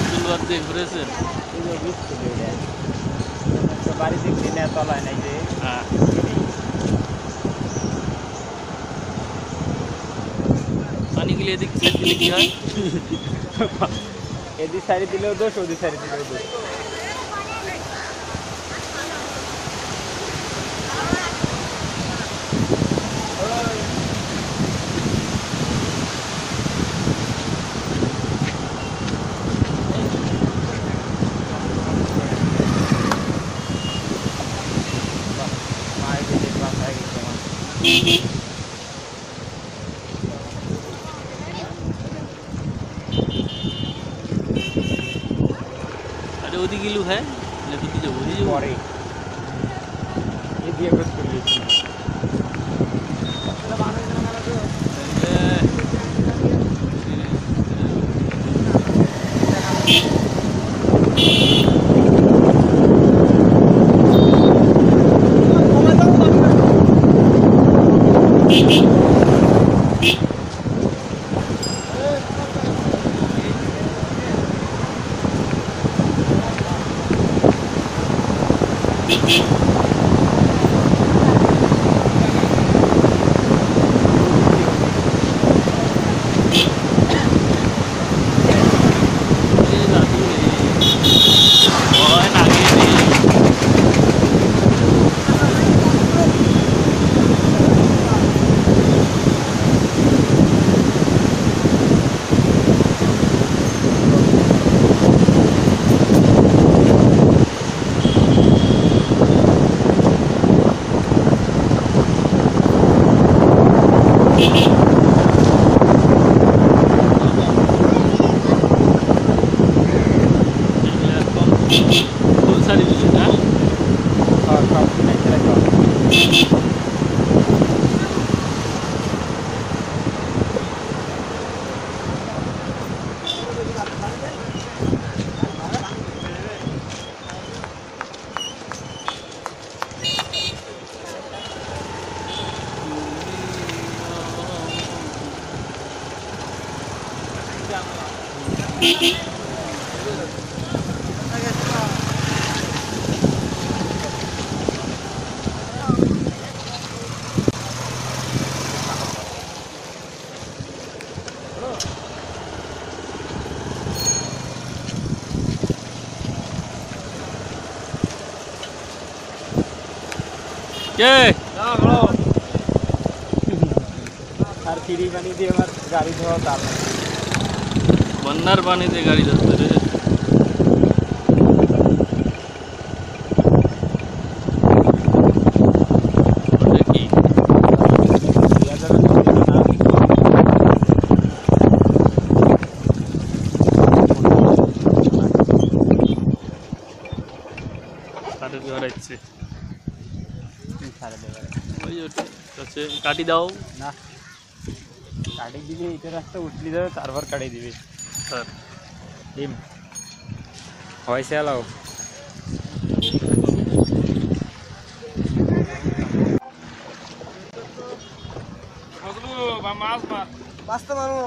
চুলবার দিয়ে ঘুরেছে বাড়ি দেখছি না তলায় নাই যে পানি গিলে এদিক দিলে কি হয় এদিক সাইডে দিলেও দোষ ওদিক সাইডে দিলেও দোষ अरे ओदी गिलू है लेकिन जो ओदी जो परे ये दिए बस कर लीजिए ये আর ফ্রি পানি দিয়ে আমার গাড়ি ধোয়া তার বন্যার পানিতে গাড়ি ধরতে রে কি কাটে দেওয়ার ইচ্ছে ওই আছে কাটি দাও না কাটি দিবে এটা রাস্তা উঠলি যাবে তারপর কাটি দিবে স্যার ডিম হয়েছে এলাও মাছ মাছ মাছ তো মারো